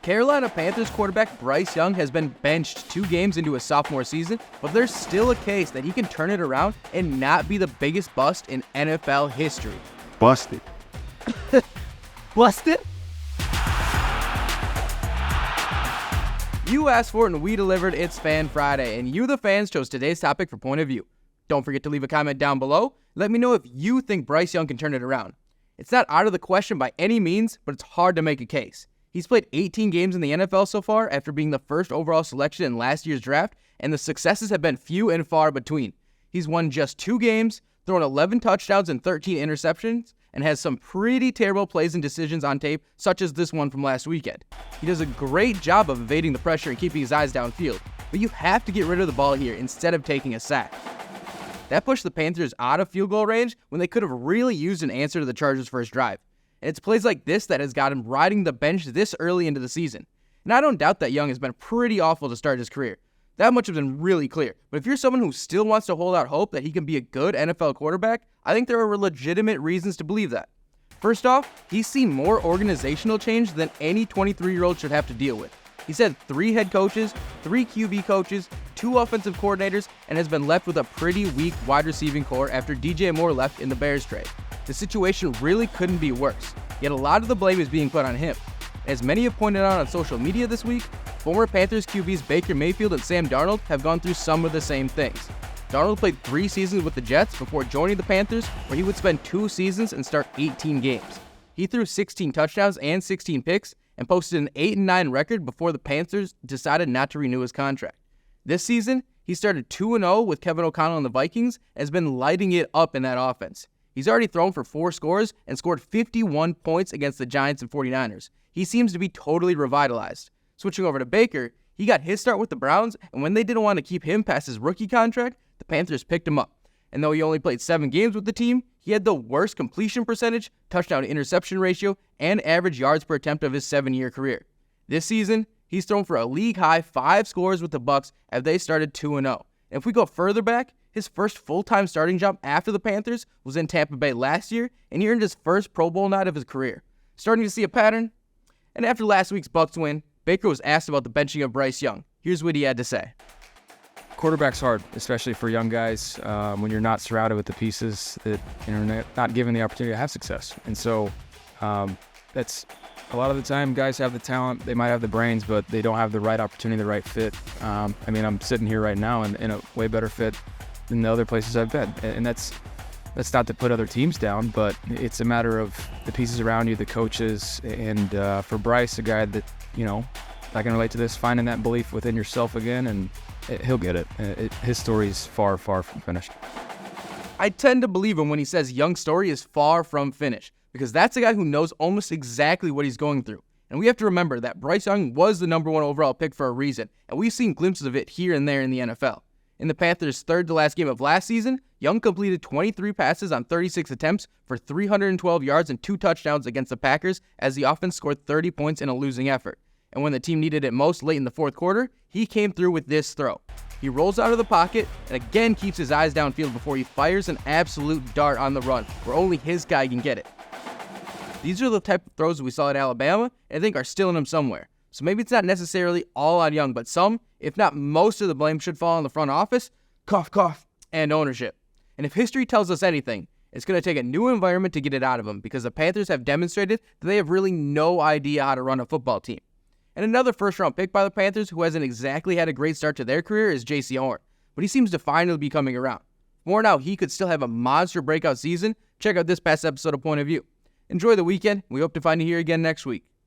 Carolina Panthers quarterback Bryce Young has been benched 2 games into his sophomore season, but there's still a case that he can turn it around and not be the biggest bust in NFL history. Busted. Busted? You asked for it and we delivered. It's Fan Friday, and you, the fans, chose today's topic for Point of View. Don't forget to leave a comment down below. Let me know if you think Bryce Young can turn it around. It's not out of the question by any means, but it's hard to make a case. He's played 18 games in the NFL so far after being the first overall selection in last year's draft, and the successes have been few and far between. He's won just 2 games, thrown 11 touchdowns and 13 interceptions, and has some pretty terrible plays and decisions on tape, such as this one from last weekend. He does a great job of evading the pressure and keeping his eyes downfield, but you have to get rid of the ball here instead of taking a sack. That pushed the Panthers out of field goal range when they could have really used an answer to the Chargers' first drive. And it's plays like this that has got him riding the bench this early into the season. And I don't doubt that Young has been pretty awful to start his career. That much has been really clear. But if you're someone who still wants to hold out hope that he can be a good NFL quarterback, I think there are legitimate reasons to believe that. First off, he's seen more organizational change than any 23-year-old should have to deal with. He's had 3 head coaches, 3 QB coaches, 2 offensive coordinators, and has been left with a pretty weak wide receiving core after DJ Moore left in the Bears trade. The situation really couldn't be worse, yet a lot of the blame is being put on him. As many have pointed out on social media this week, former Panthers QBs Baker Mayfield and Sam Darnold have gone through some of the same things. Darnold played 3 seasons with the Jets before joining the Panthers, where he would spend 2 seasons and start 18 games. He threw 16 touchdowns and 16 picks, and posted an 8-9 record before the Panthers decided not to renew his contract. This season, he started 2-0 with Kevin O'Connell and the Vikings and has been lighting it up in that offense. He's already thrown for 4 scores and scored 51 points against the Giants and 49ers. He seems to be totally revitalized. Switching over to Baker, he got his start with the Browns, and when they didn't want to keep him past his rookie contract, the Panthers picked him up. And though he only played 7 games with the team, he had the worst completion percentage, touchdown-to-interception ratio, and average yards per attempt of his 7-year career. This season, he's thrown for a league-high 5 scores with the Bucs as they started 2-0. And if we go further back, his first full-time starting job after the Panthers was in Tampa Bay last year, and he earned his first Pro Bowl nod of his career. Starting to see a pattern? And after last week's Bucs win, Baker was asked about the benching of Bryce Young. Here's what he had to say. Quarterback's hard, especially for young guys, when you're not surrounded with the pieces that you're not given the opportunity to have success. And so that's a lot of the time guys have the talent, they might have the brains, but they don't have the right opportunity, the right fit. I'm sitting here right now in a way better fit than the other places I've been. And that's not to put other teams down, but it's a matter of the pieces around you, the coaches, and for Bryce, a guy that, I can relate to this, finding that belief within yourself again, and he'll get it. His story is far, far from finished. I tend to believe him when he says Young's story is far from finished, because that's a guy who knows almost exactly what he's going through. And we have to remember that Bryce Young was the number 1 overall pick for a reason, and we've seen glimpses of it here and there in the NFL. In the Panthers' third-to-last game of last season, Young completed 23 passes on 36 attempts for 312 yards and 2 touchdowns against the Packers as the offense scored 30 points in a losing effort. And when the team needed it most late in the 4th quarter, he came through with this throw. He rolls out of the pocket and again keeps his eyes downfield before he fires an absolute dart on the run, where only his guy can get it. These are the type of throws we saw at Alabama and I think are still in him somewhere. So maybe it's not necessarily all on Young, but some, if not most of the blame should fall on the front office, cough, cough, and ownership. And if history tells us anything, it's going to take a new environment to get it out of them, because the Panthers have demonstrated that they have really no idea how to run a football team. And another first-round pick by the Panthers who hasn't exactly had a great start to their career is J.C. Horn, but he seems to finally be coming around. More now, he could still have a monster breakout season. Check out this past episode of Point of View. Enjoy the weekend. We hope to find you here again next week.